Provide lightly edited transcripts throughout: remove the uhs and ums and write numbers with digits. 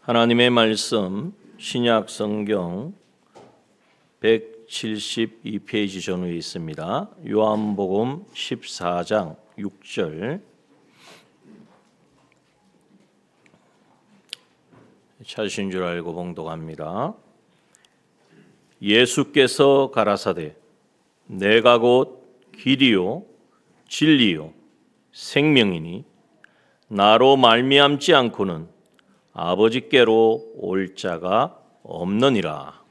하나님의 말씀 신약 성경 172페이지 전후에 있습니다. 요한복음 14장 6절 찾으신 줄 알고 봉독합니다. 예수께서 가라사대 내가 곧 길이요 진리요 생명이니 나로 말미암지 않고는 아버지께로 올 자가 없느니라.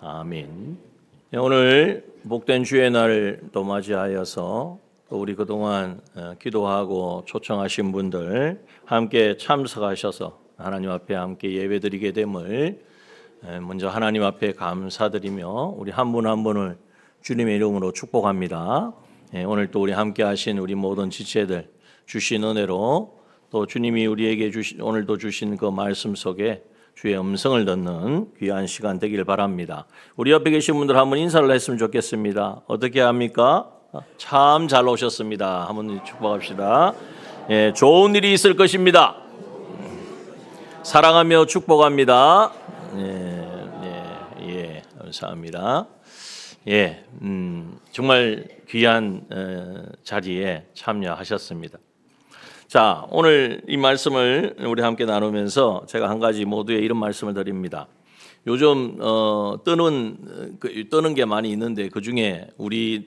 아멘. 오늘 복된 주의 날을 또 맞이하여서 또 우리 그동안 기도하고 초청하신 분들 함께 참석하셔서 하나님 앞에 함께 예배드리게 됨을 먼저 하나님 앞에 감사드리며 우리 한 분 한 분을 주님의 이름으로 축복합니다. 오늘 또 우리 함께 하신 우리 모든 지체들 주신 은혜로 또 주님이 우리에게 오늘도 주신 그 말씀 속에 주의 음성을 듣는 귀한 시간 되기를 바랍니다. 우리 옆에 계신 분들 한번 인사를 했으면 좋겠습니다. 어떻게 합니까? 참 잘 오셨습니다. 한번 축복합시다. 좋은 일이 있을 것입니다. 사랑하며 축복합니다. 감사합니다. 정말 귀한 자리에 참여하셨습니다. 자, 오늘 이 말씀을 우리 함께 나누면서 제가 한 가지 모두에 이런 말씀을 드립니다. 요즘 뜨는 게 많이 있는데 그 중에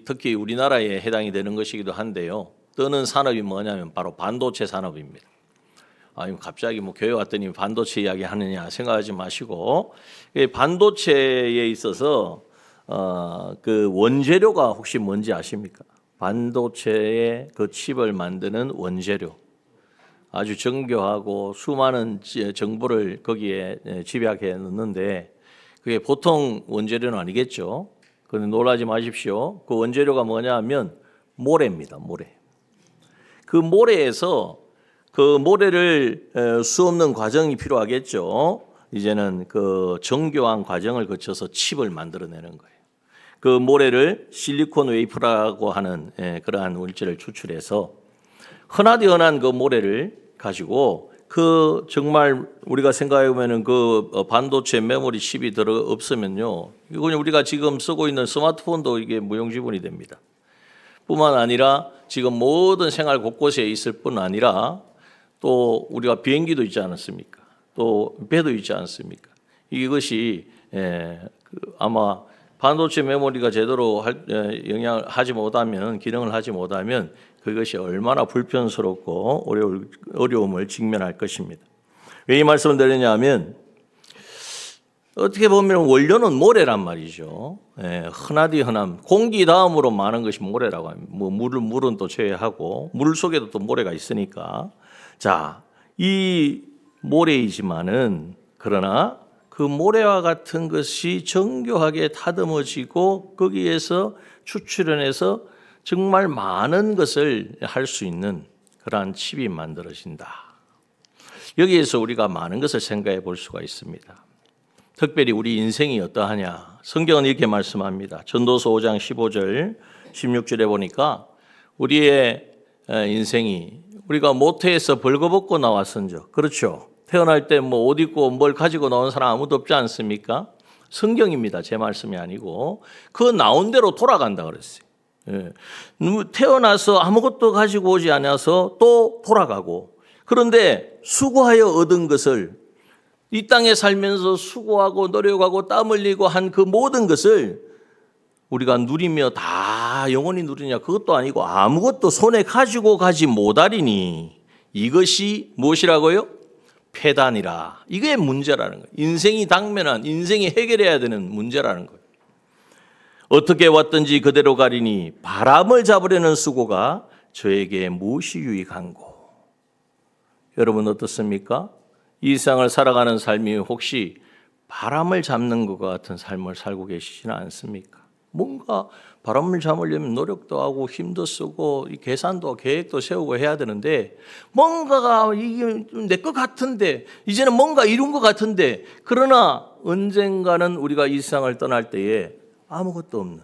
특히 우리나라에 해당이 되는 것이기도 한데요. 뜨는 산업이 뭐냐면 바로 반도체 산업입니다. 갑자기 교회 왔더니 반도체 이야기 하느냐 생각하지 마시고 반도체에 있어서 그 원재료가 혹시 뭔지 아십니까? 반도체의 그 칩을 만드는 원재료. 아주 정교하고 수많은 정보를 거기에 집약해 넣는데 그게 보통 원재료는 아니겠죠. 그런데 놀라지 마십시오. 그 원재료가 뭐냐면 모래입니다. 모래. 그 모래에서 그 모래를 수없는 과정이 필요하겠죠. 이제는 그 정교한 과정을 거쳐서 칩을 만들어내는 거예요. 그 모래를 실리콘 웨이퍼라고 하는 그러한 물질을 추출해서 흔한 그 모래를 가지고 그 정말 우리가 생각해 보면은 그 반도체 메모리 칩이 없으면요, 이건 우리가 지금 쓰고 있는 스마트폰도 이게 무용지물이 됩니다. 뿐만 아니라 지금 모든 생활 곳곳에 있을 뿐 아니라 또 우리가 비행기도 있지 않습니까? 또 배도 있지 않습니까? 이것이 아마 반도체 메모리가 제대로 기능을 하지 못하면 그것이 얼마나 불편스럽고 어려움을 직면할 것입니다. 왜 이 말씀을 드리냐면 어떻게 보면 원료는 모래란 말이죠. 흔한 공기 다음으로 많은 것이 모래라고 합니다. 물은 또 제외하고 물 속에도 또 모래가 있으니까. 자, 이 모래이지만은 그러나 그 모래와 같은 것이 정교하게 다듬어지고 거기에서 추출해내서 정말 많은 것을 할 수 있는 그러한 칩이 만들어진다. 여기에서 우리가 많은 것을 생각해 볼 수가 있습니다. 특별히 우리 인생이 어떠하냐. 성경은 이렇게 말씀합니다. 전도서 5장 15절 16절에 보니까 우리의 인생이 우리가 모태에서 벌거벗고 나왔은즉, 그렇죠. 태어날 때 옷 입고 뭘 가지고 나온 사람 아무도 없지 않습니까? 성경입니다. 제 말씀이 아니고 그 나온 대로 돌아간다 그랬어요. 태어나서 아무것도 가지고 오지 않아서 또 돌아가고, 그런데 수고하여 얻은 것을 이 땅에 살면서 수고하고 노력하고 땀 흘리고 한 그 모든 것을 우리가 누리며 다 영원히 누리냐? 그것도 아니고 아무것도 손에 가지고 가지 못하리니 이것이 무엇이라고요? 폐단이라. 이게 문제라는 거예요. 인생이 당면한, 인생이 해결해야 되는 문제라는 거예요. 어떻게 왔든지 그대로 가리니 바람을 잡으려는 수고가 저에게 무엇이 유익한고. 여러분 어떻습니까? 이 세상을 살아가는 삶이 혹시 바람을 잡는 것과 같은 삶을 살고 계시지는 않습니까? 뭔가 바람을 잡으려면 노력도 하고 힘도 쓰고 계산도 계획도 세우고 해야 되는데 뭔가가 이게 내 것 같은데 이제는 뭔가 이룬 것 같은데 그러나 언젠가는 우리가 이 세상을 떠날 때에 아무것도 없는,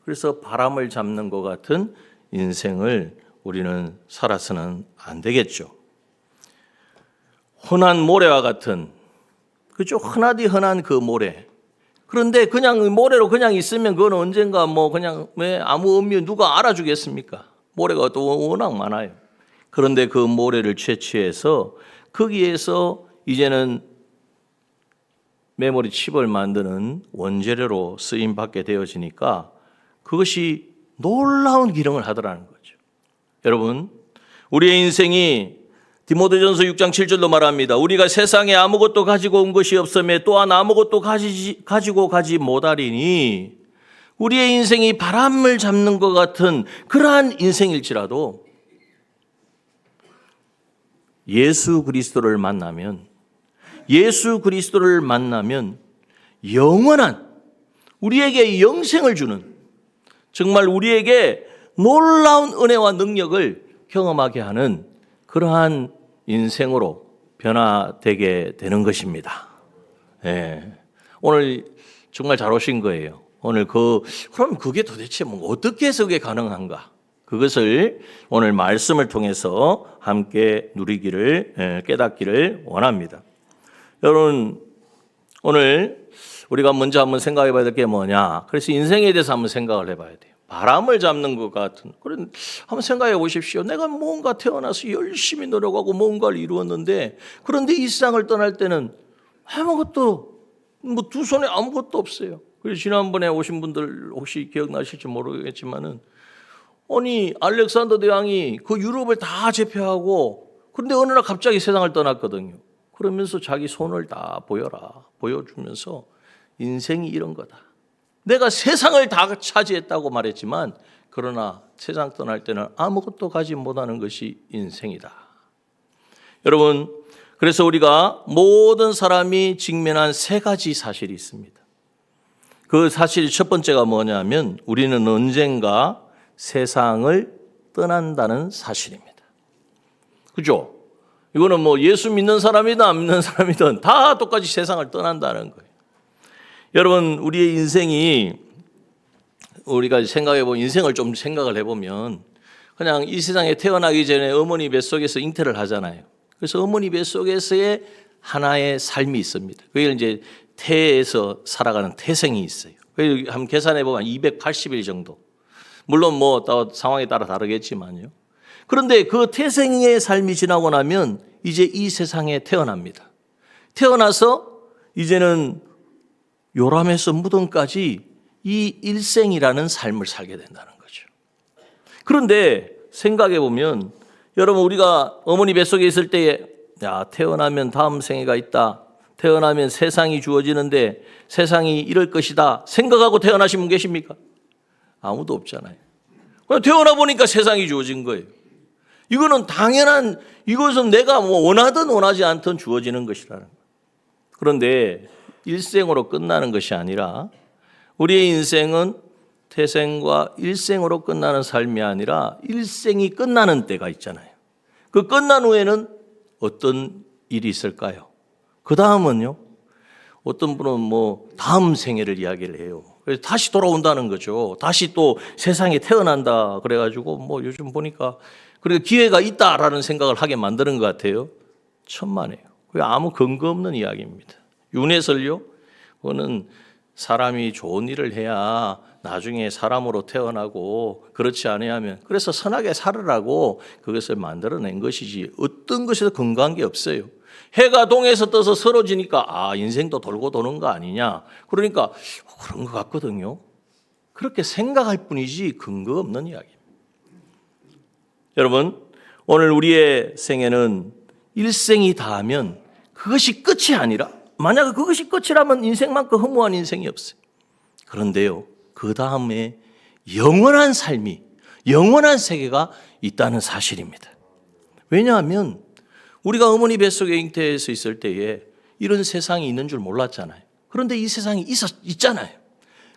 그래서 바람을 잡는 것 같은 인생을 우리는 살아서는 안 되겠죠. 흔한 모래와 같은, 그죠? 흔하디 흔한 그 모래. 그런데 그냥 모래로 그냥 있으면 그건 언젠가 뭐 그냥 왜 아무 의미 누가 알아주겠습니까? 모래가 또 워낙 많아요. 그런데 그 모래를 채취해서 거기에서 이제는 메모리 칩을 만드는 원재료로 쓰임 받게 되어지니까 그것이 놀라운 기능을 하더라는 거죠. 여러분, 우리의 인생이 디모데전서 6장 7절로 말합니다. 우리가 세상에 아무것도 가지고 온 것이 없음에 또한 아무것도 가지고 가지 못하리니 우리의 인생이 바람을 잡는 것 같은 그러한 인생일지라도 예수 그리스도를 만나면 영원한 우리에게 영생을 주는 정말 우리에게 놀라운 은혜와 능력을 경험하게 하는 그러한 인생으로 변화되게 되는 것입니다. 네. 오늘 정말 잘 오신 거예요. 오늘 그럼 그게 도대체 뭐 어떻게 해서 그게 가능한가? 그것을 오늘 말씀을 통해서 함께 누리기를, 깨닫기를 원합니다. 여러분, 오늘 우리가 먼저 한번 생각해 봐야 될 게 뭐냐? 그래서 인생에 대해서 한번 생각을 해 봐야 돼요. 바람을 잡는 것 같은, 그런, 한번 생각해 보십시오. 내가 뭔가 태어나서 열심히 노력하고 뭔가를 이루었는데, 그런데 이 세상을 떠날 때는 아무것도, 뭐 두 손에 아무것도 없어요. 그래서 지난번에 오신 분들 혹시 기억나실지 모르겠지만은, 아니, 알렉산더 대왕이 그 유럽을 다 제패하고, 그런데 어느 날 갑자기 세상을 떠났거든요. 그러면서 자기 손을 다 보여주면서 인생이 이런 거다. 내가 세상을 다 차지했다고 말했지만 그러나 세상 떠날 때는 아무것도 가지 못하는 것이 인생이다. 여러분, 그래서 우리가 모든 사람이 직면한 세 가지 사실이 있습니다. 그 사실 첫 번째가 뭐냐면 우리는 언젠가 세상을 떠난다는 사실입니다. 그죠? 이거는 뭐 예수 믿는 사람이든 안 믿는 사람이든 다 똑같이 세상을 떠난다는 거예요. 여러분, 우리의 인생이 우리가 생각해보면 인생을 좀 생각을 해보면 그냥 이 세상에 태어나기 전에 어머니 뱃속에서 잉태를 하잖아요. 그래서 어머니 뱃속에서의 하나의 삶이 있습니다. 그게 이제 태에서 살아가는 태생이 있어요. 그래서 한번 계산해보면 280일 정도. 물론 뭐 상황에 따라 다르겠지만요. 그런데 그 태생의 삶이 지나고 나면 이제 이 세상에 태어납니다. 태어나서 이제는 요람에서 무덤까지 이 일생이라는 삶을 살게 된다는 거죠. 그런데 생각해 보면 여러분 우리가 어머니 뱃속에 있을 때에 태어나면 다음 생애가 있다. 태어나면 세상이 주어지는데 세상이 이럴 것이다. 생각하고 태어나신 분 계십니까? 아무도 없잖아요. 그냥 태어나 보니까 세상이 주어진 거예요. 이거는 당연한, 이것은 내가 뭐 원하든 원하지 않든 주어지는 것이라는 거예요. 그런데 일생으로 끝나는 것이 아니라 우리의 인생은 태생과 일생으로 끝나는 삶이 아니라 일생이 끝나는 때가 있잖아요. 그 끝난 후에는 어떤 일이 있을까요? 그 다음은요, 어떤 분은 뭐 다음 생애를 이야기를 해요. 그래서 다시 돌아온다는 거죠. 다시 또 세상에 태어난다. 그래가지고 뭐 요즘 보니까 그리고 기회가 있다라는 생각을 하게 만드는 것 같아요. 천만에요. 그게 아무 근거 없는 이야기입니다. 윤회설요? 그거는 사람이 좋은 일을 해야 나중에 사람으로 태어나고 그렇지 아니하면 그래서 선하게 살으라고 그것을 만들어낸 것이지 어떤 것에도 근거한 게 없어요. 해가 동에서 떠서 서로 지니까 인생도 돌고 도는 거 아니냐. 그러니까 그런 것 같거든요. 그렇게 생각할 뿐이지 근거 없는 이야기입니다. 여러분, 오늘 우리의 생애는 일생이 다하면 그것이 끝이 아니라 만약 그것이 끝이라면 인생만큼 허무한 인생이 없어요. 그런데요, 그 다음에 영원한 삶이, 영원한 세계가 있다는 사실입니다. 왜냐하면 우리가 어머니 뱃속에 잉태해서 있을 때에 이런 세상이 있는 줄 몰랐잖아요. 그런데 이 세상이 있잖아요.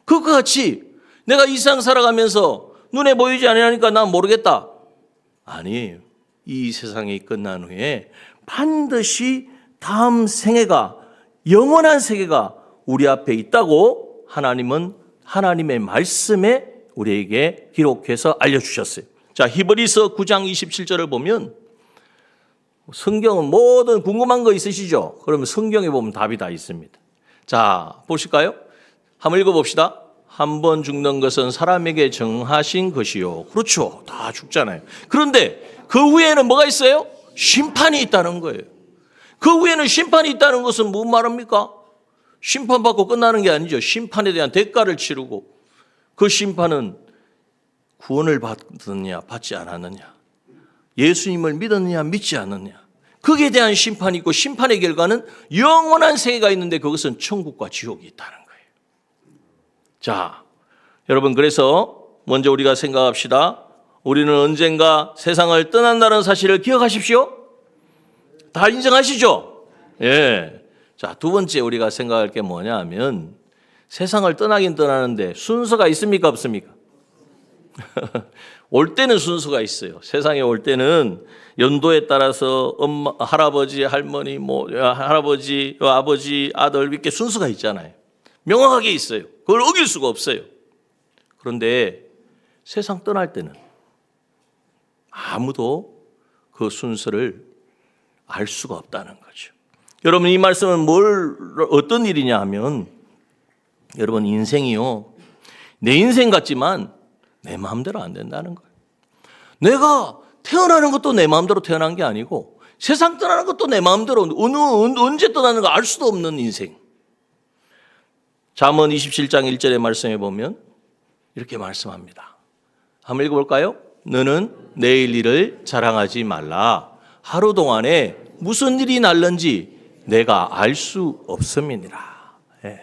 그것과 같이 내가 이 세상 살아가면서 눈에 보이지 않으니까 난 모르겠다. 아니에요. 이 세상이 끝난 후에 반드시 다음 생애가 영원한 세계가 우리 앞에 있다고 하나님은 하나님의 말씀에 우리에게 기록해서 알려주셨어요. 자, 히브리서 9장 27절을 보면 성경은 모든 궁금한 거 있으시죠? 그러면 성경에 보면 답이 다 있습니다. 자, 보실까요? 한번 읽어봅시다. 한 번 죽는 것은 사람에게 정하신 것이요. 그렇죠. 다 죽잖아요. 그런데 그 후에는 뭐가 있어요? 심판이 있다는 거예요. 그 후에는 심판이 있다는 것은 무슨 말입니까? 심판받고 끝나는 게 아니죠. 심판에 대한 대가를 치르고 그 심판은 구원을 받느냐 받지 않았느냐, 예수님을 믿었느냐 믿지 않느냐, 거기에 대한 심판이 있고 심판의 결과는 영원한 세계가 있는데 그것은 천국과 지옥이 있다는 거예요. 자, 여러분, 그래서 먼저 우리가 생각합시다. 우리는 언젠가 세상을 떠난다는 사실을 기억하십시오. 다 인정하시죠? 예. 자, 두 번째 우리가 생각할 게 뭐냐 하면 세상을 떠나긴 떠나는데 순서가 있습니까 없습니까? 올 때는 순서가 있어요. 세상에 올 때는 연도에 따라서 엄마, 할아버지, 할머니, 할아버지, 아버지, 아들 이렇게 순서가 있잖아요. 명확하게 있어요. 그걸 어길 수가 없어요. 그런데 세상 떠날 때는 아무도 그 순서를 알 수가 없다는 거죠. 여러분, 이 말씀은 어떤 일이냐 하면, 여러분, 인생이요, 내 인생 같지만 내 마음대로 안 된다는 거예요. 내가 태어나는 것도 내 마음대로 태어난 게 아니고 세상 떠나는 것도 내 마음대로 언제 떠나는 거 알 수도 없는 인생. 잠언 27장 1절의 말씀에 보면 이렇게 말씀합니다. 한번 읽어볼까요? 너는 내일 일을 자랑하지 말라. 하루 동안에 무슨 일이 날는지 내가 알 수 없음이니라. 예.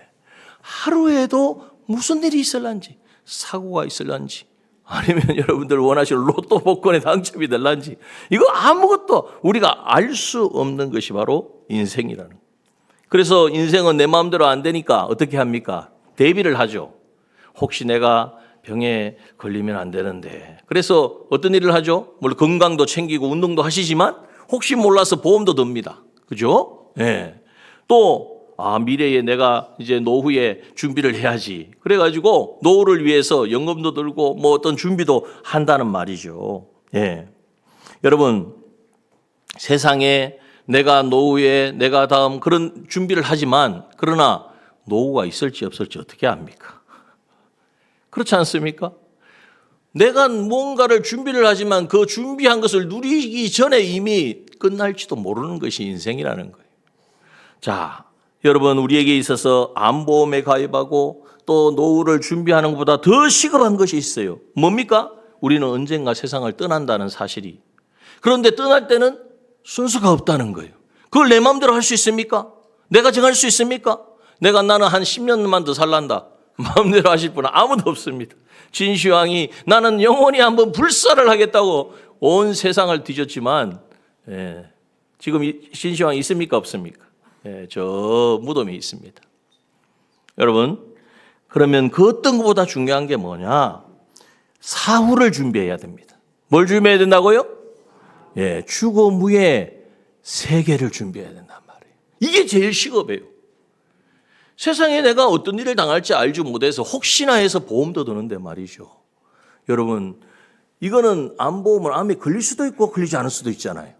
하루에도 무슨 일이 있을런지, 사고가 있을런지, 아니면 여러분들 원하시는 로또 복권에 당첨이 될런지, 이거 아무것도 우리가 알 수 없는 것이 바로 인생이라는 거예요. 그래서 인생은 내 마음대로 안 되니까 어떻게 합니까? 대비를 하죠. 혹시 내가 병에 걸리면 안 되는데. 그래서 어떤 일을 하죠? 물론 건강도 챙기고 운동도 하시지만 혹시 몰라서 보험도 듭니다. 그죠? 예. 또 미래에 내가 이제 노후에 준비를 해야지. 그래가지고 노후를 위해서 연금도 들고 뭐 어떤 준비도 한다는 말이죠. 예. 여러분, 세상에 내가 노후에 내가 다음 그런 준비를 하지만 그러나 노후가 있을지 없을지 어떻게 압니까? 그렇지 않습니까? 내가 뭔가를 준비를 하지만 그 준비한 것을 누리기 전에 이미 끝날지도 모르는 것이 인생이라는 거예요. 자, 여러분, 우리에게 있어서 암보험에 가입하고 또 노후를 준비하는 것보다 더 시급한 것이 있어요. 뭡니까? 우리는 언젠가 세상을 떠난다는 사실이. 그런데 떠날 때는 순서가 없다는 거예요. 그걸 내 마음대로 할 수 있습니까? 내가 정할 수 있습니까? 나는 한 10년만 더 살란다. 마음대로 하실 분은 아무도 없습니다. 진시황이 나는 영원히 한번 불사를 하겠다고 온 세상을 뒤졌지만, 지금 진시황이 있습니까 없습니까? 저 무덤에 있습니다. 여러분, 그러면 그 어떤 것보다 중요한 게 뭐냐? 사후를 준비해야 됩니다. 뭘 준비해야 된다고요? 죽음 후에 세계를 준비해야 된단 말이에요. 이게 제일 시급해요. 세상에 내가 어떤 일을 당할지 알지 못해서 혹시나 해서 보험도 드는데 말이죠. 여러분, 이거는 암보험은 암에 걸릴 수도 있고 걸리지 않을 수도 있잖아요.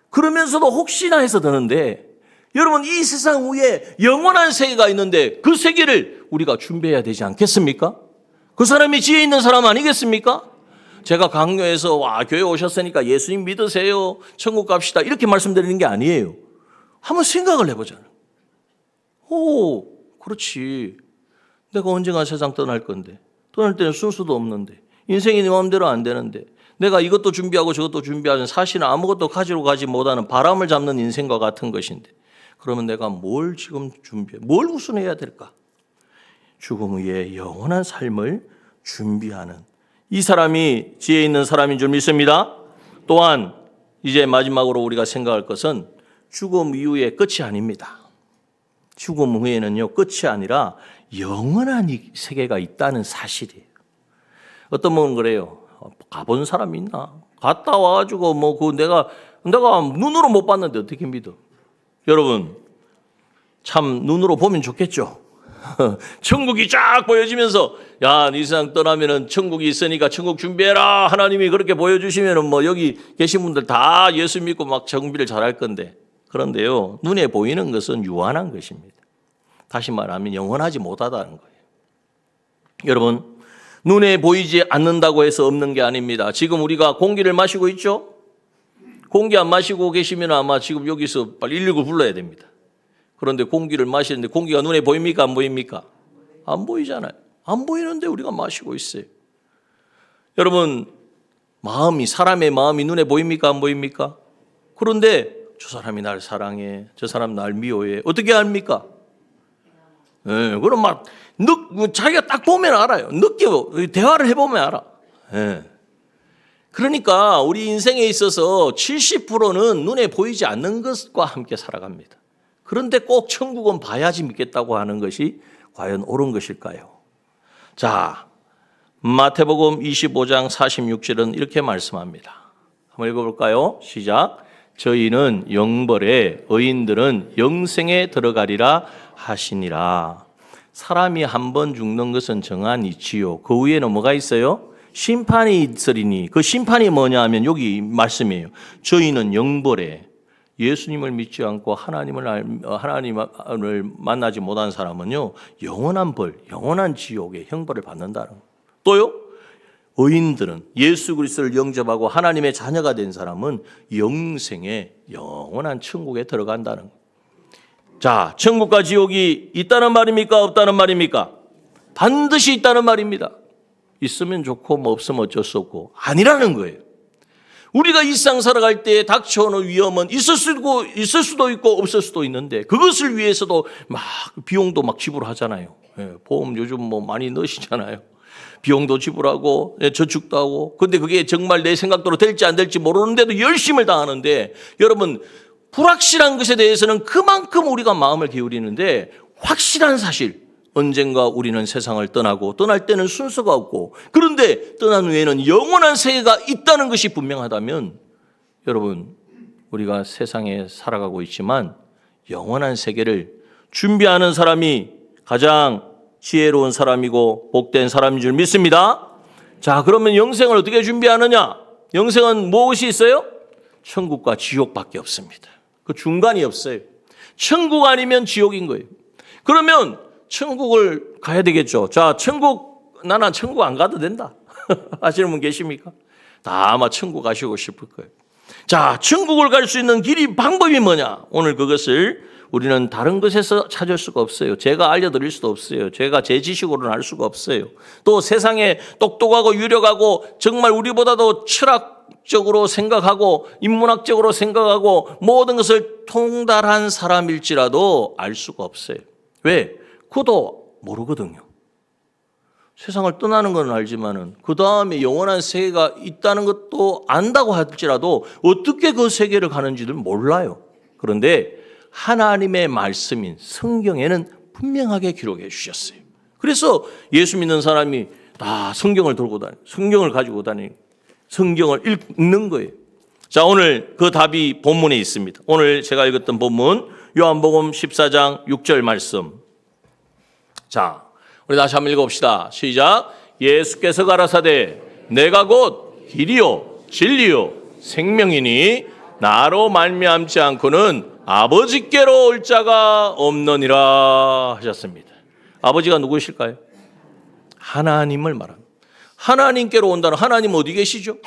그러면서도 혹시나 해서 드는데, 여러분, 이 세상 후에 영원한 세계가 있는데 그 세계를 우리가 준비해야 되지 않겠습니까? 그 사람이 지혜 있는 사람 아니겠습니까? 제가 강요해서 교회 오셨으니까 예수님 믿으세요, 천국 갑시다, 이렇게 말씀드리는 게 아니에요. 한번 생각을 해보잖아요. 그렇지. 내가 언젠가 세상 떠날 건데, 떠날 때는 순수도 없는데, 인생이 내 마음대로 안 되는데, 내가 이것도 준비하고 저것도 준비하는, 사실은 아무것도 가지러 가지 못하는 바람을 잡는 인생과 같은 것인데, 그러면 내가 뭘 지금 뭘 우선해야 될까? 죽음 후에 영원한 삶을 준비하는 이 사람이 지혜 있는 사람인 줄 믿습니다. 또한 이제 마지막으로 우리가 생각할 것은 죽음 이후의 끝이 아닙니다. 죽음 후에는요, 끝이 아니라 영원한 세계가 있다는 사실이에요. 어떤 분은 그래요. 가본 사람이 있나? 갔다 와가지고 내가 눈으로 못 봤는데 어떻게 믿어? 여러분, 참 눈으로 보면 좋겠죠. 천국이 쫙 보여지면서 야, 이 세상 떠나면은 천국이 있으니까 천국 준비해라. 하나님이 그렇게 보여주시면은 뭐 여기 계신 분들 다 예수 믿고 막 정비를 잘할 건데. 그런데요, 눈에 보이는 것은 유한한 것입니다. 다시 말하면 영원하지 못하다는 거예요. 여러분, 눈에 보이지 않는다고 해서 없는 게 아닙니다. 지금 우리가 공기를 마시고 있죠? 공기 안 마시고 계시면 아마 지금 여기서 빨리 119 불러야 됩니다. 그런데 공기를 마시는데 공기가 눈에 보입니까? 안 보입니까? 안 보이잖아요. 안 보이는데 우리가 마시고 있어요. 여러분, 사람의 마음이 눈에 보입니까? 안 보입니까? 그런데 저 사람이 날 사랑해. 저 사람 날 미워해. 어떻게 압니까? 그럼 자기가 딱 보면 알아요. 대화를 해보면 알아. 그러니까 우리 인생에 있어서 70%는 눈에 보이지 않는 것과 함께 살아갑니다. 그런데 꼭 천국은 봐야지 믿겠다고 하는 것이 과연 옳은 것일까요? 자, 마태복음 25장 46절은 이렇게 말씀합니다. 한번 읽어볼까요? 시작. 저희는 영벌에 의인들은 영생에 들어가리라 하시니라. 사람이 한 번 죽는 것은 정한 이치요. 그 위에는 뭐가 있어요? 심판이 있으리니. 그 심판이 뭐냐 하면 여기 말씀이에요. 저희는 영벌에 예수님을 믿지 않고 하나님을 만나지 못한 사람은요, 영원한 벌, 영원한 지옥의 형벌을 받는다는 거예요. 또요, 의인들은 예수 그리스도를 영접하고 하나님의 자녀가 된 사람은 영생의 영원한 천국에 들어간다는 거예요. 자, 천국과 지옥이 있다는 말입니까? 없다는 말입니까? 반드시 있다는 말입니다. 있으면 좋고 뭐 없으면 어쩔 수 없고 아니라는 거예요. 우리가 일상 살아갈 때 닥쳐오는 위험은 있을 수도 있고 없을 수도 있는데 그것을 위해서도 막 비용도 막 지불하잖아요. 보험 요즘 뭐 많이 넣으시잖아요. 비용도 지불하고 저축도 하고. 근데 그게 정말 내 생각대로 될지 안 될지 모르는데도 열심을 다하는데 여러분, 불확실한 것에 대해서는 그만큼 우리가 마음을 기울이는데 확실한 사실, 언젠가 우리는 세상을 떠나고 떠날 때는 순서가 없고 그런데 떠난 후에는 영원한 세계가 있다는 것이 분명하다면 여러분, 우리가 세상에 살아가고 있지만 영원한 세계를 준비하는 사람이 가장 지혜로운 사람이고 복된 사람인 줄 믿습니다. 자, 그러면 영생을 어떻게 준비하느냐? 영생은 무엇이 있어요? 천국과 지옥밖에 없습니다. 그 중간이 없어요. 천국 아니면 지옥인 거예요. 그러면 천국을 가야 되겠죠. 자, 나는 천국 안 가도 된다 하시는 분 계십니까? 다 아마 천국 가시고 싶을 거예요. 자, 천국을 갈 수 있는 방법이 뭐냐? 오늘 그것을 우리는 다른 것에서 찾을 수가 없어요. 제가 알려드릴 수도 없어요. 제가 제 지식으로는 알 수가 없어요. 또 세상에 똑똑하고 유력하고 정말 우리보다도 철학적으로 생각하고 인문학적으로 생각하고 모든 것을 통달한 사람일지라도 알 수가 없어요. 왜? 그도 모르거든요. 세상을 떠나는 건 알지만은 그 다음에 영원한 세계가 있다는 것도 안다고 할지라도 어떻게 그 세계를 가는지를 몰라요. 그런데 하나님의 말씀인 성경에는 분명하게 기록해 주셨어요. 그래서 예수 믿는 사람이 다 성경을 성경을 가지고 다니고 성경을 읽는 거예요. 자, 오늘 그 답이 본문에 있습니다. 오늘 제가 읽었던 본문 요한복음 14장 6절 말씀. 자, 우리 다시 한번 읽어봅시다. 시작. 예수께서 가라사대 내가 곧 길이요 진리요 생명이니 나로 말미암지 않고는 아버지께로 올 자가 없느니라 하셨습니다. 아버지가 누구실까요? 하나님을 말합니다. 하나님께로 온다는 하나님 어디 계시죠?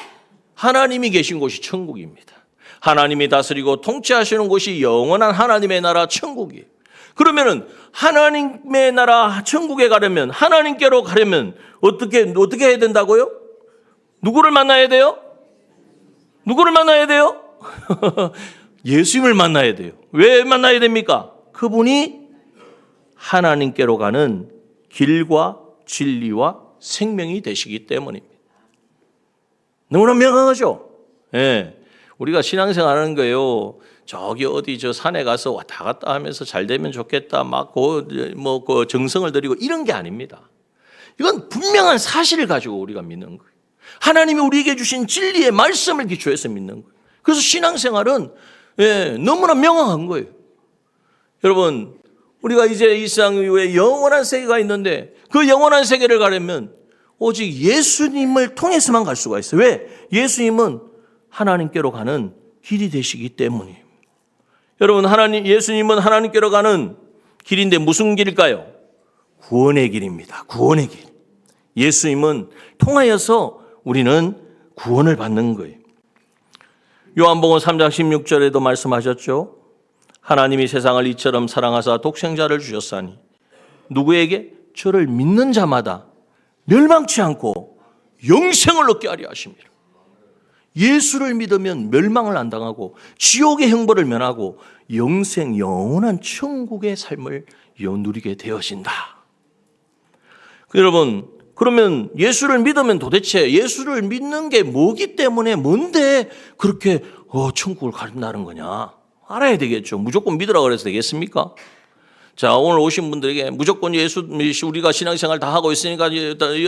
하나님이 계신 곳이 천국입니다. 하나님이 다스리고 통치하시는 곳이 영원한 하나님의 나라 천국이에요. 그러면은 하나님의 나라 천국에 가려면 하나님께로 가려면 어떻게 해야 된다고요? 누구를 만나야 돼요? 누구를 만나야 돼요? 예수님을 만나야 돼요. 왜 만나야 됩니까? 그분이 하나님께로 가는 길과 진리와 생명이 되시기 때문입니다. 너무나 명확하죠? 예. 우리가 신앙생활 하는 거예요. 저기 어디 저 산에 가서 왔다 갔다 하면서 잘 되면 좋겠다. 그 정성을 들이고 이런 게 아닙니다. 이건 분명한 사실을 가지고 우리가 믿는 거예요. 하나님이 우리에게 주신 진리의 말씀을 기초해서 믿는 거예요. 그래서 신앙생활은 너무나 명확한 거예요. 여러분, 우리가 이제 이 세상 이후에 영원한 세계가 있는데 그 영원한 세계를 가려면 오직 예수님을 통해서만 갈 수가 있어요. 왜? 예수님은 하나님께로 가는 길이 되시기 때문이에요. 여러분, 예수님은 하나님께로 가는 길인데 무슨 길일까요? 구원의 길입니다. 구원의 길. 예수님은 통하여서 우리는 구원을 받는 거예요. 요한복음 3장 16절에도 말씀하셨죠. 하나님이 세상을 이처럼 사랑하사 독생자를 주셨사니 누구에게? 저를 믿는 자마다 멸망치 않고 영생을 얻게 하려 하십니다. 예수를 믿으면 멸망을 안 당하고 지옥의 형벌을 면하고 영생, 영원한 천국의 삶을 누리게 되어진다. 여러분, 그러면 예수를 믿으면 도대체 예수를 믿는 게 뭐기 때문에 뭔데 그렇게 천국을 간다는 거냐? 알아야 되겠죠. 무조건 믿으라고 그래서 되겠습니까? 자, 오늘 오신 분들에게 무조건 우리가 신앙생활 다 하고 있으니까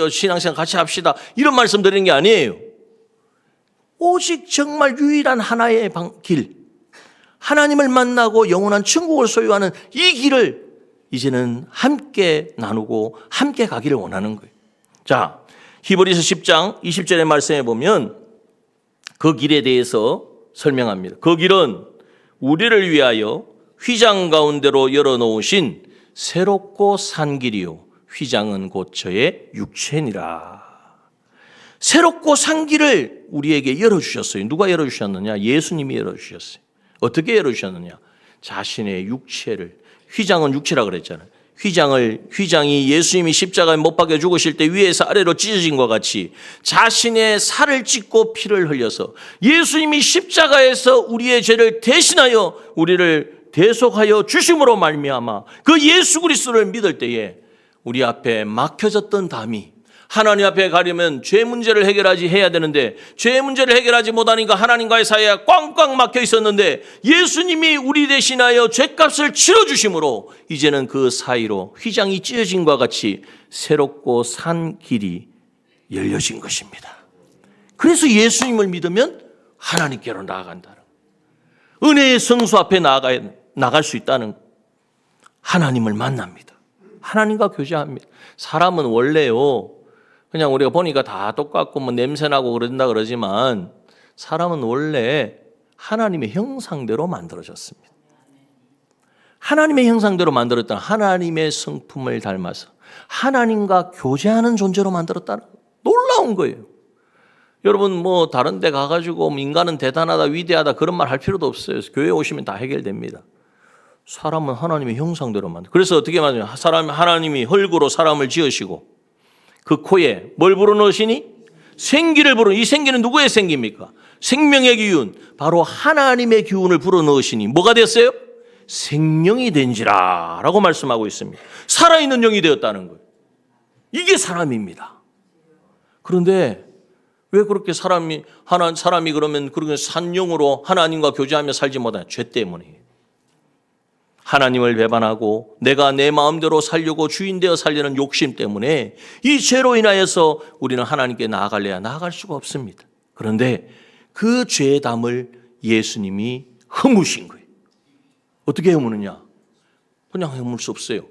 신앙생활 같이 합시다. 이런 말씀 드리는 게 아니에요. 오직 정말 유일한 하나의 길, 하나님을 만나고 영원한 천국을 소유하는 이 길을 이제는 함께 나누고 함께 가기를 원하는 거예요. 자, 히브리서 10장 20절의 말씀에 보면 그 길에 대해서 설명합니다. 그 길은 우리를 위하여 휘장 가운데로 열어놓으신 새롭고 산 길이요 휘장은 곧 저의 육체니라. 새롭고 산 길을 우리에게 열어주셨어요. 누가 열어주셨느냐? 예수님이 열어주셨어요. 어떻게 열어주셨느냐? 자신의 육체를, 휘장은 육체라 그랬잖아요. 휘장이 예수님이 십자가에 못 박혀 죽으실 때 위에서 아래로 찢어진 것 같이 자신의 살을 찢고 피를 흘려서 예수님이 십자가에서 우리의 죄를 대신하여 우리를 대속하여 주심으로 말미암아 그 예수 그리스도를 믿을 때에 우리 앞에 막혀졌던 담이 하나님 앞에 가려면 죄 문제를 해야 되는데 죄 문제를 해결하지 못하니까 하나님과의 사이가 꽝꽝 막혀 있었는데 예수님이 우리 대신하여 죄값을 치러주심으로 이제는 그 사이로 휘장이 찢어진 것과 같이 새롭고 산 길이 열려진 것입니다. 그래서 예수님을 믿으면 하나님께로 나아간다는 은혜의 성수 앞에 나갈 수 있다는 하나님을 만납니다. 하나님과 교제합니다. 사람은 원래요 그냥 우리가 보니까 다 똑같고 뭐 냄새나고 그런다 그러지만 사람은 원래 하나님의 형상대로 만들어졌습니다. 하나님의 형상대로 만들었다. 하나님의 성품을 닮아서 하나님과 교제하는 존재로 만들었다는 놀라운 거예요. 여러분 뭐 다른 데 가가지고 인간은 대단하다 위대하다 그런 말 할 필요도 없어요. 교회 오시면 다 해결됩니다. 사람은 하나님의 형상대로 만들어. 그래서 어떻게 말하냐? 하나님이 흙으로 사람을 지으시고 그 코에 뭘 불어넣으시니? 생기를 이 생기는 누구의 생기입니까? 생명의 기운, 바로 하나님의 기운을 불어넣으시니 뭐가 됐어요? 생명이 된지라 라고 말씀하고 있습니다. 살아있는 영이 되었다는 거예요. 이게 사람입니다. 그런데 왜 그렇게 사람이 그러면 그렇게 산 영으로 하나님과 교제하며 살지 못하냐? 죄 때문이에요. 하나님을 배반하고 내가 내 마음대로 살려고 주인 되어 살려는 욕심 때문에 이 죄로 인하여서 우리는 하나님께 나아갈래야 나아갈 수가 없습니다. 그런데 그 죄의 담을 예수님이 허무신 거예요. 어떻게 허무느냐? 그냥 허물 수 없어요.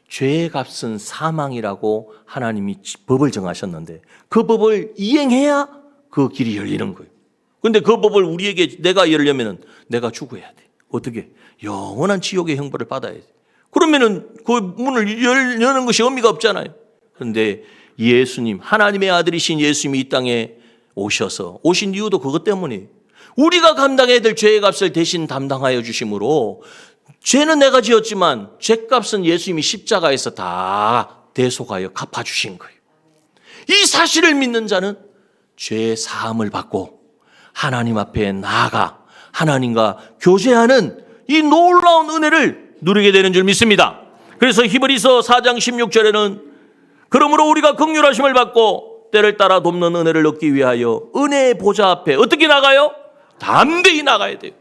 죄의 값은 사망이라고 하나님이 법을 정하셨는데 그 법을 이행해야 그 길이 열리는 거예요. 그런데 그 법을 우리에게 내가 열려면 내가 죽어야 돼. 어떻게? 영원한 지옥의 형벌을 받아야 돼. 그러면은 그 문을 여는 것이 의미가 없잖아요. 그런데 예수님, 하나님의 아들이신 예수님이 이 땅에 오신 이유도 그것 때문이에요. 우리가 감당해야 될 죄의 값을 대신 담당하여 주심으로 죄는 내가 지었지만 죄값은 예수님이 십자가에서 다 대속하여 갚아주신 거예요. 이 사실을 믿는 자는 죄의 사함을 받고 하나님 앞에 나아가 하나님과 교제하는 이 놀라운 은혜를 누리게 되는 줄 믿습니다. 그래서 히브리서 4장 16절에는 그러므로 우리가 긍휼하심을 받고 때를 따라 돕는 은혜를 얻기 위하여 은혜의 보좌 앞에 어떻게 나가요? 담대히 나가야 돼요.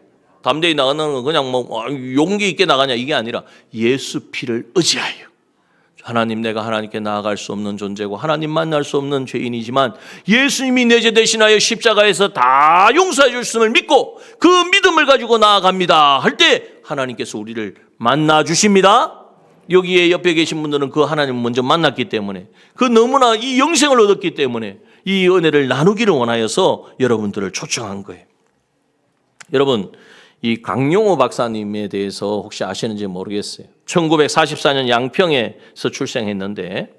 담대히 나가는 건 그냥 뭐 용기 있게 나가냐 이게 아니라 예수 피를 의지하여 하나님, 내가 하나님께 나아갈 수 없는 존재고 하나님 만날 수 없는 죄인이지만 예수님이 내 죄 대신하여 십자가에서 다 용서해 주심을 믿고 그 믿음을 가지고 나아갑니다 할 때 하나님께서 우리를 만나 주십니다. 여기에 옆에 계신 분들은 그 하나님을 먼저 만났기 때문에 그 너무나 이 영생을 얻었기 때문에 이 은혜를 나누기를 원하여서 여러분들을 초청한 거예요. 여러분, 이 강용호 박사님에 대해서 혹시 아시는지 모르겠어요. 1944년 양평에서 출생했는데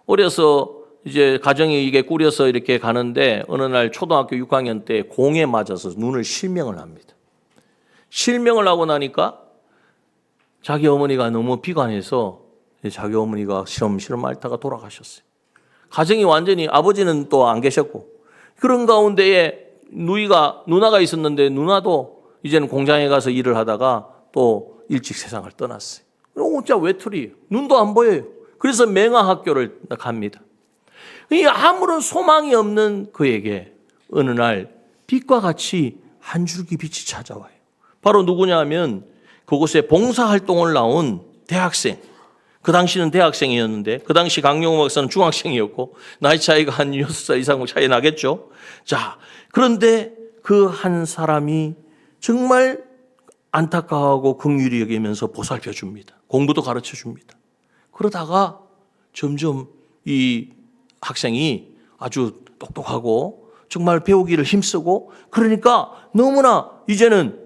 어려서 이제 가정이 이게 꾸려서 이렇게 가는데 어느 날 초등학교 6학년 때 공에 맞아서 눈을 실명을 합니다. 실명을 하고 나니까 자기 어머니가 너무 비관해서 자기 어머니가 시름시름 앓다가 돌아가셨어요. 가정이 완전히 아버지는 또 안 계셨고 그런 가운데에 누나가 있었는데 누나도 이제는 공장에 가서 일을 하다가 또 일찍 세상을 떠났어요. 진짜 외톨이에요. 눈도 안 보여요. 그래서 맹아학교를 갑니다. 아무런 소망이 없는 그에게 어느 날 빛과 같이 한 줄기 빛이 찾아와요. 바로 누구냐 하면 그곳에 봉사활동을 나온 대학생. 그 당시는 대학생이었는데 그 당시 강용호 박사는 중학생이었고 나이 차이가 한 6살 이상 차이 나겠죠. 자, 그런데 그 한 사람이 정말 안타까워하고 긍휼히 여기면서 보살펴 줍니다. 공부도 가르쳐 줍니다. 그러다가 점점 이 학생이 아주 똑똑하고 정말 배우기를 힘쓰고 그러니까 너무나 이제는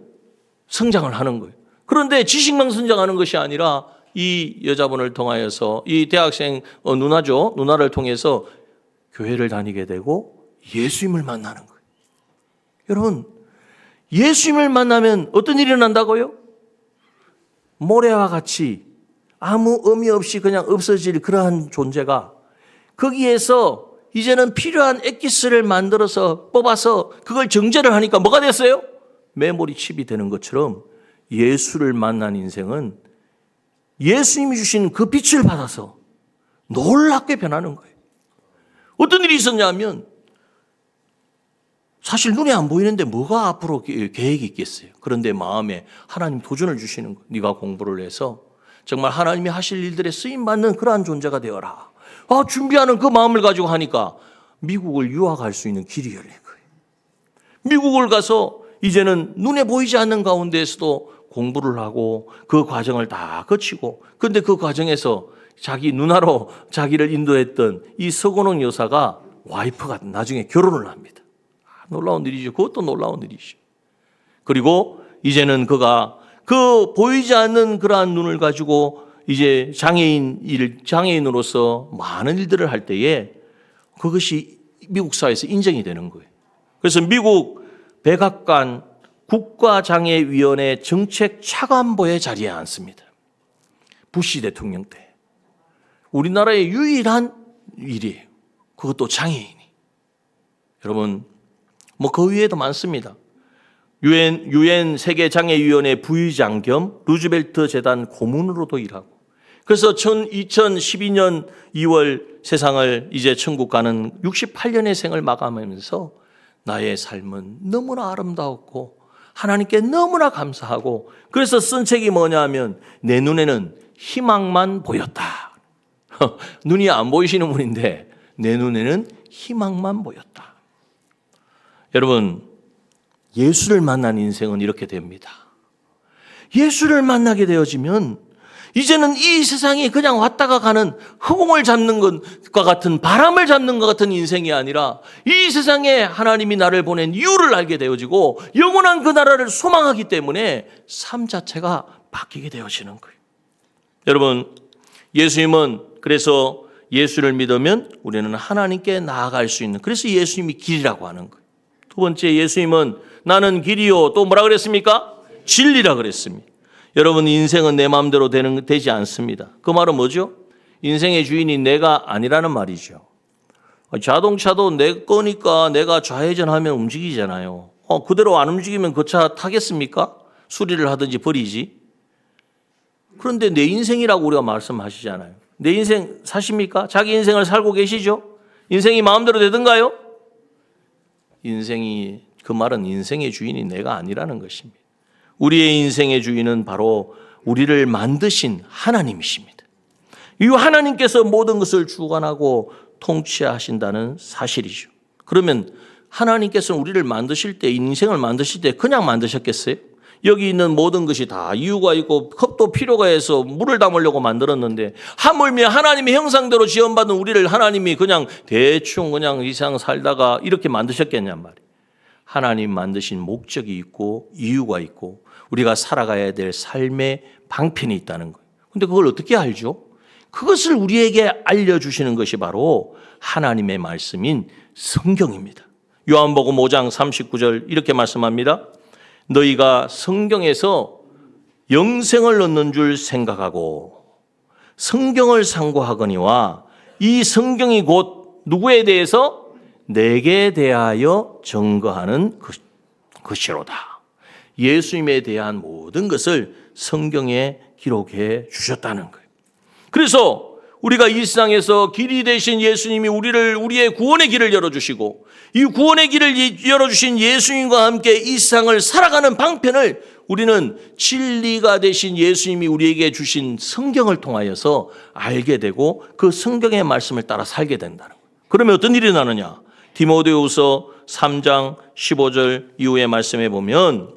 성장을 하는 거예요. 그런데 지식만 성장하는 것이 아니라 이 여자분을 통하여서 이 대학생 누나를 통해서 교회를 다니게 되고 예수님을 만나는 거예요. 여러분, 예수님을 만나면 어떤 일이 일어난다고요? 모래와 같이 아무 의미 없이 그냥 없어질 그러한 존재가 거기에서 이제는 필요한 엑기스를 만들어서 뽑아서 그걸 정제를 하니까 뭐가 됐어요? 메모리 칩이 되는 것처럼 예수를 만난 인생은 예수님이 주신 그 빛을 받아서 놀랍게 변하는 거예요. 어떤 일이 있었냐면 사실 눈에 안 보이는데 뭐가 앞으로 계획이 있겠어요. 그런데 마음에 하나님 도전을 주시는 거예요. 네가 공부를 해서 정말 하나님이 하실 일들에 쓰임받는 그러한 존재가 되어라. 준비하는 그 마음을 가지고 하니까 미국을 유학할 수 있는 길이 열린 거예요. 미국을 가서 이제는 눈에 보이지 않는 가운데에서도 공부를 하고 그 과정을 다 거치고 그런데 그 과정에서 자기 누나로 자기를 인도했던 이 서건원 여사가 와이프가 나중에 결혼을 합니다. 놀라운 일이죠. 그것도 놀라운 일이죠. 그리고 이제는 그가 그 보이지 않는 그러한 눈을 가지고 이제 장애인으로서 많은 일들을 할 때에 그것이 미국 사회에서 인정이 되는 거예요. 그래서 미국 백악관 국가장애위원회 정책 차관보에 자리에 앉습니다. 부시 대통령 때. 우리나라의 유일한 일이에요. 그것도 장애인이. 여러분, 그 외에도 많습니다. 유엔 세계장애위원회 부의장 겸 루즈벨트 재단 고문으로도 일하고 그래서 2012년 2월 세상을 이제 천국 가는 68년의 생을 마감하면서 나의 삶은 너무나 아름다웠고 하나님께 너무나 감사하고 그래서 쓴 책이 뭐냐 하면 내 눈에는 희망만 보였다. 눈이 안 보이시는 분인데 내 눈에는 희망만 보였다. 여러분, 예수를 만난 인생은 이렇게 됩니다. 예수를 만나게 되어지면 이제는 이 세상에 그냥 왔다가 가는 허공을 잡는 것과 같은 바람을 잡는 것 같은 인생이 아니라 이 세상에 하나님이 나를 보낸 이유를 알게 되어지고 영원한 그 나라를 소망하기 때문에 삶 자체가 바뀌게 되어지는 거예요. 여러분, 예수님은 그래서 예수를 믿으면 우리는 하나님께 나아갈 수 있는 그래서 예수님이 길이라고 하는 거예요. 두 번째, 예수님은 나는 길이요 또 뭐라 그랬습니까? 진리라 그랬습니다. 여러분, 인생은 내 마음대로 되지 않습니다. 그 말은 뭐죠? 인생의 주인이 내가 아니라는 말이죠. 자동차도 내 거니까 내가 좌회전하면 움직이잖아요. 그대로 안 움직이면 그 차 타겠습니까? 수리를 하든지 버리지. 그런데 내 인생이라고 우리가 말씀하시잖아요. 내 인생 사십니까? 자기 인생을 살고 계시죠? 인생이 마음대로 되던가요? 그 말은 인생의 주인이 내가 아니라는 것입니다. 우리의 인생의 주인은 바로 우리를 만드신 하나님이십니다. 이 하나님께서 모든 것을 주관하고 통치하신다는 사실이죠. 그러면 하나님께서는 우리를 만드실 때, 인생을 만드실 때 그냥 만드셨겠어요? 여기 있는 모든 것이 다 이유가 있고 컵도 필요가 해서 물을 담으려고 만들었는데 하물며 하나님의 형상대로 지원받은 우리를 하나님이 그냥 대충 그냥 이 세상 살다가 이렇게 만드셨겠냔 말이에요. 하나님 만드신 목적이 있고 이유가 있고 우리가 살아가야 될 삶의 방편이 있다는 거예요. 근데 그걸 어떻게 알죠? 그것을 우리에게 알려주시는 것이 바로 하나님의 말씀인 성경입니다. 요한복음 5장 39절 이렇게 말씀합니다. 너희가 성경에서 영생을 얻는 줄 생각하고 성경을 상고하거니와 이 성경이 곧 누구에 대해서 내게 대하여 증거하는 것이로다. 예수님에 대한 모든 것을 성경에 기록해 주셨다는 거예요. 그래서 우리가 이 세상에서 길이 되신 예수님이 우리의 구원의 길을 열어주시고 이 구원의 길을 열어주신 예수님과 함께 이 세상을 살아가는 방편을 우리는 진리가 되신 예수님이 우리에게 주신 성경을 통하여서 알게 되고 그 성경의 말씀을 따라 살게 된다는 거예요. 그러면 어떤 일이 나느냐? 디모데후서 3장 15절 이후의 말씀에 보면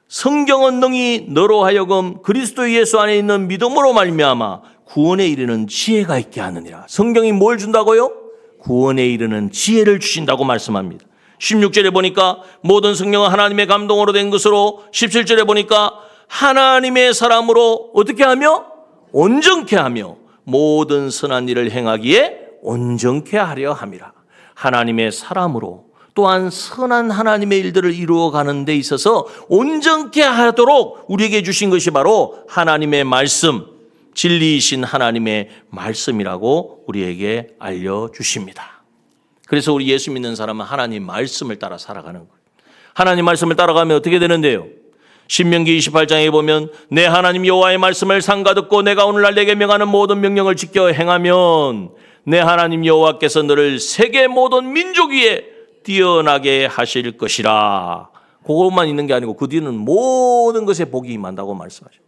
성경은 능히 너로 하여금 그리스도 예수 안에 있는 믿음으로 말미암아 구원에 이르는 지혜가 있게 하느니라. 성경이 뭘 준다고요? 구원에 이르는 지혜를 주신다고 말씀합니다. 16절에 보니까 모든 성경은 하나님의 감동으로 된 것으로 17절에 보니까 하나님의 사람으로 어떻게 하며? 온전케 하며 모든 선한 일을 행하기에 온전케 하려 함이라. 하나님의 사람으로 또한 선한 하나님의 일들을 이루어가는 데 있어서 온전케 하도록 우리에게 주신 것이 바로 하나님의 말씀, 진리이신 하나님의 말씀이라고 우리에게 알려주십니다. 그래서 우리 예수 믿는 사람은 하나님 말씀을 따라 살아가는 거예요. 하나님 말씀을 따라가면 어떻게 되는데요? 신명기 28장에 보면 내 하나님 여호와의 말씀을 삼가 듣고 내가 오늘날 내게 명하는 모든 명령을 지켜 행하면 내 하나님 여호와께서 너를 세계 모든 민족 위에 뛰어나게 하실 것이라. 그것만 있는 게 아니고 그 뒤는 모든 것에 복이 임한다고 말씀하죠.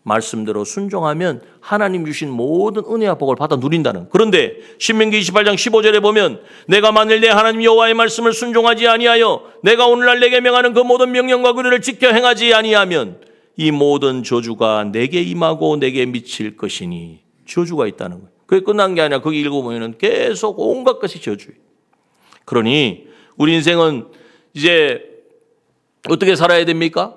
말씀대로 순종하면 하나님 주신 모든 은혜와 복을 받아 누린다는. 그런데 신명기 28장 15절에 보면 내가 만일 내 하나님 여호와의 말씀을 순종하지 아니하여 내가 오늘날 내게 명하는 그 모든 명령과 규례를 지켜 행하지 아니하면 이 모든 저주가 내게 임하고 내게 미칠 것이니. 저주가 있다는 거예요. 그게 끝난 게 아니라 거기 읽어보면 계속 온갖 것이 저주예요. 그러니 우리 인생은 이제 어떻게 살아야 됩니까?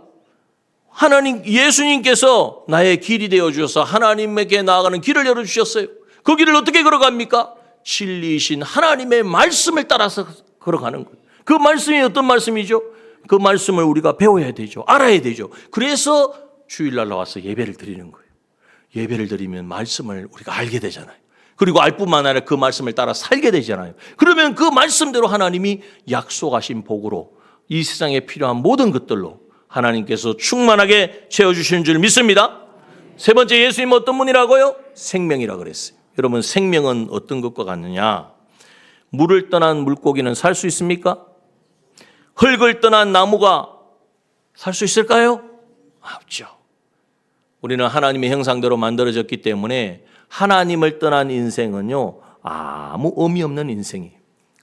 하나님, 예수님께서 나의 길이 되어 주셔서 하나님에게 나아가는 길을 열어주셨어요. 그 길을 어떻게 걸어갑니까? 진리이신 하나님의 말씀을 따라서 걸어가는 거예요. 그 말씀이 어떤 말씀이죠? 그 말씀을 우리가 배워야 되죠. 알아야 되죠. 그래서 주일날 나와서 예배를 드리는 거예요. 예배를 드리면 말씀을 우리가 알게 되잖아요. 그리고 알 뿐만 아니라 그 말씀을 따라 살게 되잖아요. 그러면 그 말씀대로 하나님이 약속하신 복으로 이 세상에 필요한 모든 것들로 하나님께서 충만하게 채워주시는 줄 믿습니다. 세 번째, 예수님은 어떤 분이라고요? 생명이라고 그랬어요. 여러분, 생명은 어떤 것과 같느냐? 물을 떠난 물고기는 살 수 있습니까? 흙을 떠난 나무가 살 수 있을까요? 없죠. 우리는 하나님의 형상대로 만들어졌기 때문에 하나님을 떠난 인생은요, 아무 의미 없는 인생이에요.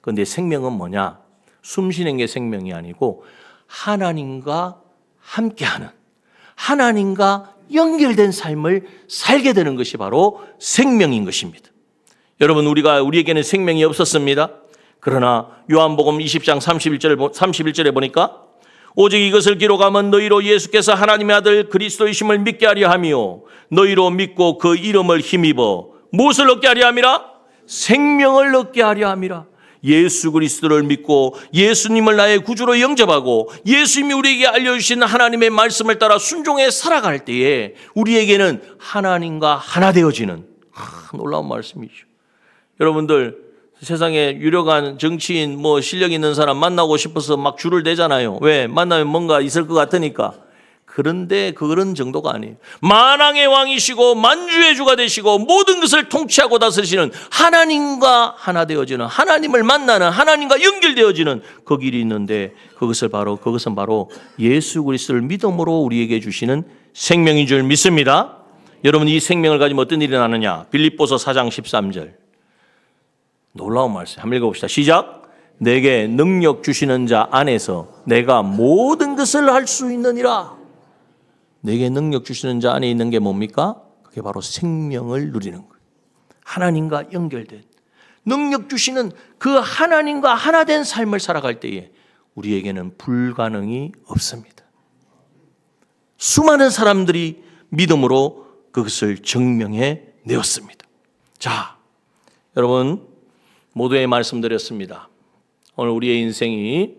그런데 생명은 뭐냐? 숨 쉬는 게 생명이 아니고 하나님과 함께하는, 하나님과 연결된 삶을 살게 되는 것이 바로 생명인 것입니다. 여러분, 우리에게는 생명이 없었습니다. 그러나 요한복음 20장 31절에 보니까 오직 이것을 기록하면 너희로 예수께서 하나님의 아들 그리스도이심을 믿게 하려 하며 너희로 믿고 그 이름을 힘입어 무엇을 얻게 하려 함이라? 생명을 얻게 하려 함이라. 예수 그리스도를 믿고 예수님을 나의 구주로 영접하고 예수님이 우리에게 알려주신 하나님의 말씀을 따라 순종해 살아갈 때에 우리에게는 하나님과 하나 되어지는 놀라운 말씀이죠. 여러분들, 세상에 유력한 정치인, 실력 있는 사람 만나고 싶어서 막 줄을 대잖아요. 왜? 만나면 뭔가 있을 것 같으니까. 그런데 그런 정도가 아니에요. 만왕의 왕이시고 만주의 주가 되시고 모든 것을 통치하고 다스리시는 하나님과 하나 되어지는, 하나님을 만나는, 하나님과 연결되어지는 그 길이 있는데 그것은 바로 예수 그리스도를 믿음으로 우리에게 주시는 생명인 줄 믿습니다. 여러분, 이 생명을 가지면 어떤 일이 나느냐? 빌립보서 4장 13절. 놀라운 말씀. 한번 읽어봅시다. 시작. 내게 능력 주시는 자 안에서 내가 모든 것을 할 수 있느니라. 내게 능력 주시는 자 안에 있는 게 뭡니까? 그게 바로 생명을 누리는 거예요. 하나님과 연결된 능력 주시는 그 하나님과 하나 된 삶을 살아갈 때에 우리에게는 불가능이 없습니다. 수많은 사람들이 믿음으로 그것을 증명해 내었습니다. 자, 여러분 모두에 말씀드렸습니다. 오늘 우리의 인생이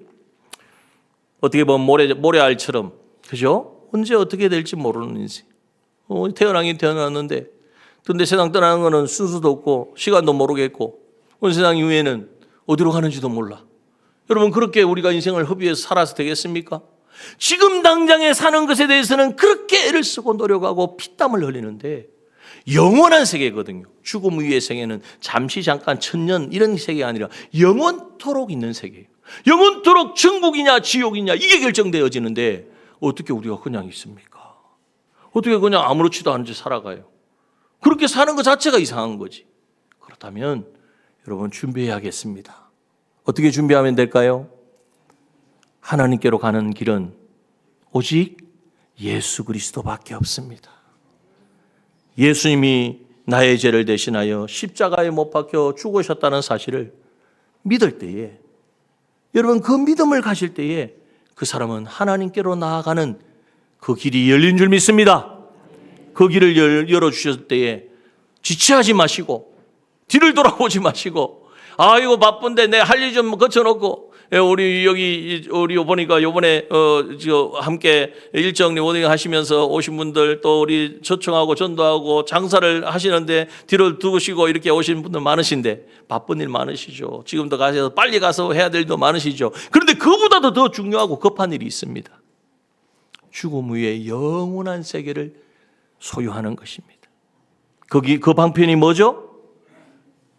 어떻게 보면 모래알처럼, 그죠? 언제 어떻게 될지 모르는 인생. 태어나긴 태어났는데, 근데 세상 떠나는 거는 순서도 없고 시간도 모르겠고, 온 세상 이후에는 어디로 가는지도 몰라. 여러분, 그렇게 우리가 인생을 허비해서 살아서 되겠습니까? 지금 당장에 사는 것에 대해서는 그렇게 애를 쓰고 노력하고 피땀을 흘리는데 영원한 세계거든요. 죽음 이후의 세계는 잠시 잠깐 천년 이런 세계가 아니라 영원토록 있는 세계예요. 영원토록 천국이냐 지옥이냐 이게 결정되어지는데 어떻게 우리가 그냥 있습니까? 어떻게 그냥 아무렇지도 않은 채 살아가요? 그렇게 사는 것 자체가 이상한 거지. 그렇다면 여러분 준비해야겠습니다. 어떻게 준비하면 될까요? 하나님께로 가는 길은 오직 예수 그리스도밖에 없습니다. 예수님이 나의 죄를 대신하여 십자가에 못 박혀 죽으셨다는 사실을 믿을 때에, 여러분 그 믿음을 가질 때에 그 사람은 하나님께로 나아가는 그 길이 열린 줄 믿습니다. 그 길을 열어주셨을 때에 지체하지 마시고 뒤를 돌아보지 마시고, 이거 바쁜데 내 할 일 좀 거쳐놓고, 우리 보니까 요번에 함께 일정 리모델링 하시면서 오신 분들, 또 우리 초청하고 전도하고 장사를 하시는데 뒤를 두시고 이렇게 오신 분들 많으신데 바쁜 일 많으시죠. 지금도 가셔서 빨리 가서 해야 될 일도 많으시죠. 그런데 그보다도 더 중요하고 급한 일이 있습니다. 죽음 후에 영원한 세계를 소유하는 것입니다. 그 방편이 뭐죠?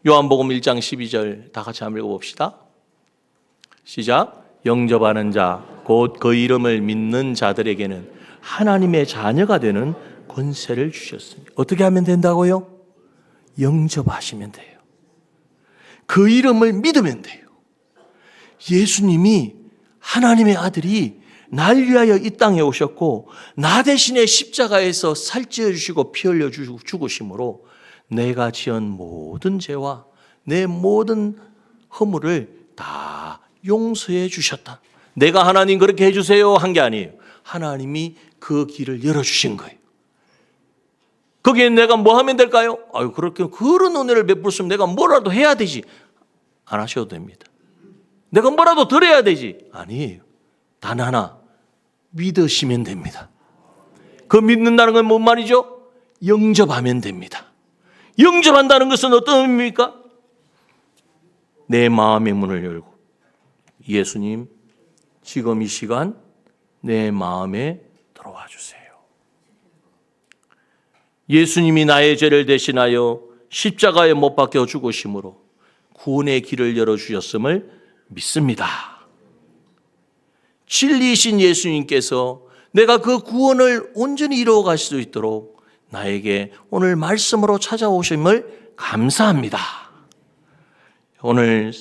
요한복음 1장 12절 다 같이 한번 읽어봅시다. 시작. 영접하는 자 곧 그 이름을 믿는 자들에게는 하나님의 자녀가 되는 권세를 주셨습니다. 어떻게 하면 된다고요? 영접하시면 돼요. 그 이름을 믿으면 돼요. 예수님이 하나님의 아들이 날 위하여 이 땅에 오셨고 나 대신에 십자가에서 살찌워 주시고 피 흘려 주시고 죽으심으로 내가 지은 모든 죄와 내 모든 허물을 다 용서해 주셨다. 내가 하나님 그렇게 해주세요 한 게 아니에요. 하나님이 그 길을 열어주신 거예요. 거기에 내가 뭐 하면 될까요? 그렇게 그런 은혜를 베풀었으면 내가 뭐라도 해야 되지. 안 하셔도 됩니다. 내가 뭐라도 드려야 되지. 아니에요. 단 하나, 믿으시면 됩니다. 그 믿는다는 건 뭔 말이죠? 영접하면 됩니다. 영접한다는 것은 어떤 의미입니까? 내 마음의 문을 열고 예수님 지금 이 시간 내 마음에 들어와 주세요. 예수님이 나의 죄를 대신하여 십자가에 못 박혀 죽으심으로 구원의 길을 열어주셨음을 믿습니다. 진리이신 예수님께서 내가 그 구원을 온전히 이루어 갈 수 있도록 나에게 오늘 말씀으로 찾아오심을 감사합니다. 오늘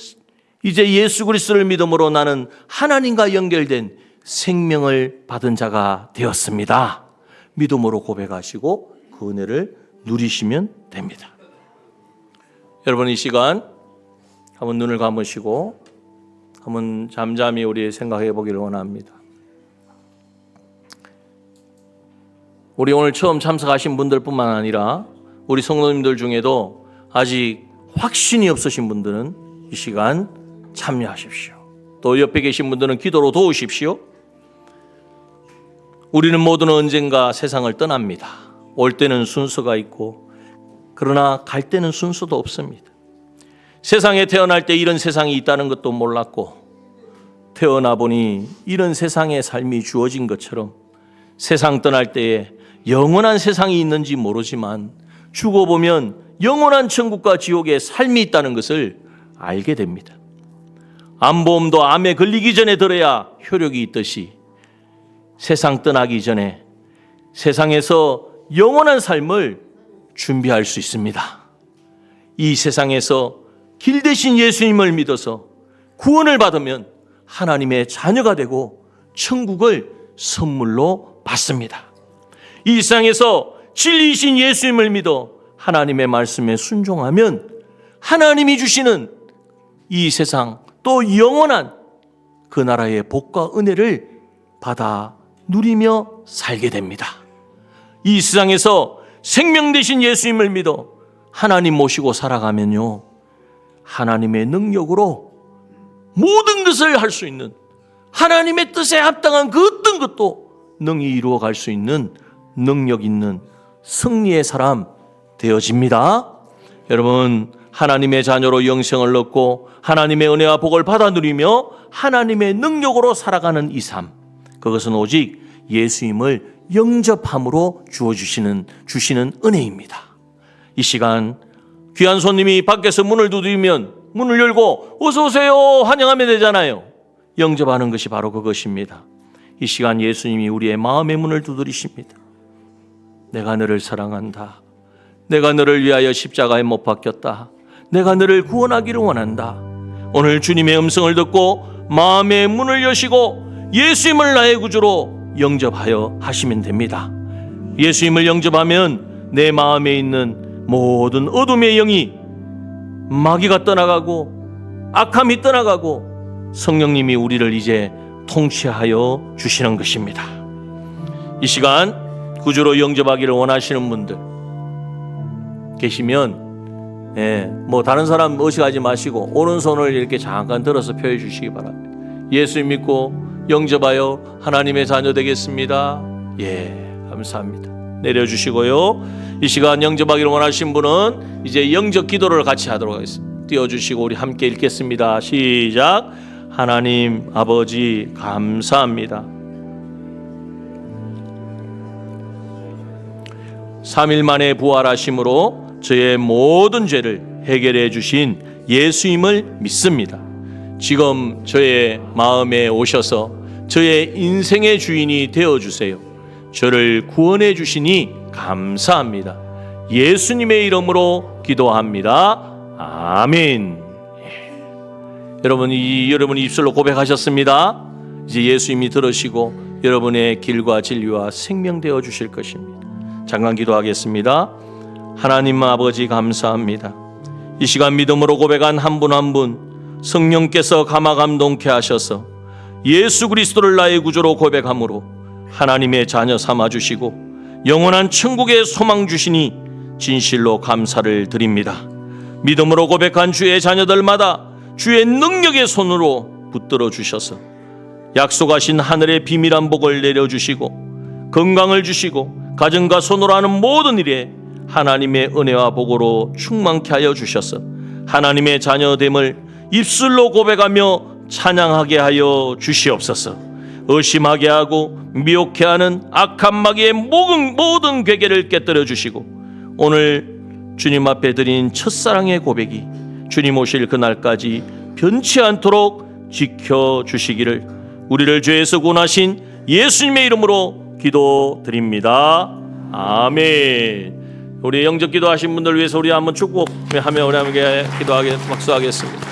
이제 예수 그리스도를 믿음으로 나는 하나님과 연결된 생명을 받은 자가 되었습니다. 믿음으로 고백하시고 그 은혜를 누리시면 됩니다. 여러분 이 시간 한번 눈을 감으시고 한번 잠잠히 우리 생각해 보기를 원합니다. 우리 오늘 처음 참석하신 분들뿐만 아니라 우리 성도님들 중에도 아직 확신이 없으신 분들은 이 시간 참여하십시오. 또 옆에 계신 분들은 기도로 도우십시오. 우리는 모두는 언젠가 세상을 떠납니다. 올 때는 순서가 있고 그러나 갈 때는 순서도 없습니다. 세상에 태어날 때 이런 세상이 있다는 것도 몰랐고 태어나 보니 이런 세상의 삶이 주어진 것처럼 세상 떠날 때에 영원한 세상이 있는지 모르지만 죽어보면 영원한 천국과 지옥의 삶이 있다는 것을 알게 됩니다. 암보험도 암에 걸리기 전에 들어야 효력이 있듯이 세상 떠나기 전에 세상에서 영원한 삶을 준비할 수 있습니다. 이 세상에서 길 대신 예수님을 믿어서 구원을 받으면 하나님의 자녀가 되고 천국을 선물로 받습니다. 이 세상에서 진리이신 예수님을 믿어 하나님의 말씀에 순종하면 하나님이 주시는 이 세상 또 영원한 그 나라의 복과 은혜를 받아 누리며 살게 됩니다. 이 세상에서 생명 되신 예수님을 믿어 하나님 모시고 살아가면요, 하나님의 능력으로 모든 것을 할 수 있는, 하나님의 뜻에 합당한 그 어떤 것도 능히 이루어갈 수 있는 능력 있는 승리의 사람 되어집니다. 여러분, 하나님의 자녀로 영생을 얻고 하나님의 은혜와 복을 받아 누리며 하나님의 능력으로 살아가는 이 삶, 그것은 오직 예수님을 영접함으로 주시는 은혜입니다. 이 시간 귀한 손님이 밖에서 문을 두드리면 문을 열고 어서 오세요 환영하면 되잖아요. 영접하는 것이 바로 그것입니다. 이 시간 예수님이 우리의 마음의 문을 두드리십니다. 내가 너를 사랑한다. 내가 너를 위하여 십자가에 못 박혔다. 내가 너를 구원하기를 원한다. 오늘 주님의 음성을 듣고 마음의 문을 여시고 예수님을 나의 구주로 영접하여 하시면 됩니다. 예수님을 영접하면 내 마음에 있는 모든 어둠의 영이, 마귀가 떠나가고 악함이 떠나가고 성령님이 우리를 이제 통치하여 주시는 것입니다. 이 시간 구주로 영접하기를 원하시는 분들 계시면 뭐 다른 사람 의식하지 마시고 오른손을 이렇게 잠깐 들어서 펴해 주시기 바랍니다. 예수님 믿고 영접하여 하나님의 자녀 되겠습니다. 감사합니다. 내려주시고요. 이 시간 영접하기를 원하신 분은 이제 영접 기도를 같이 하도록 하겠습니다. 띄워주시고 우리 함께 읽겠습니다. 시작. 하나님 아버지 감사합니다. 3일 만에 부활하심으로 저의 모든 죄를 해결해 주신 예수님을 믿습니다. 지금 저의 마음에 오셔서 저의 인생의 주인이 되어주세요. 저를 구원해 주시니 감사합니다. 예수님의 이름으로 기도합니다. 아멘. 여러분이 입술로 고백하셨습니다. 이제 예수님이 들으시고 여러분의 길과 진리와 생명 되어 주실 것입니다. 잠깐 기도하겠습니다. 하나님 아버지 감사합니다. 이 시간 믿음으로 고백한 한 분 한 분 성령께서 감화 감동케 하셔서 예수 그리스도를 나의 구주로 고백함으로 하나님의 자녀 삼아 주시고 영원한 천국의 소망 주시니 진실로 감사를 드립니다. 믿음으로 고백한 주의 자녀들마다 주의 능력의 손으로 붙들어 주셔서 약속하신 하늘의 비밀한 복을 내려주시고 건강을 주시고 가정과 손으로 하는 모든 일에 하나님의 은혜와 복으로 충만케 하여 주셔서 하나님의 자녀됨을 입술로 고백하며 찬양하게 하여 주시옵소서. 의심하게 하고 미혹해 하는 악한 마귀의 모든 괴계를 깨뜨려 주시고 오늘 주님 앞에 드린 첫사랑의 고백이 주님 오실 그날까지 변치 않도록 지켜주시기를 우리를 죄에서 구원하신 예수님의 이름으로 기도드립니다. 아멘. 우리 영접 기도하신 분들 위해서 우리 한번 축복하며 우리 함께 기도하게 박수하겠습니다.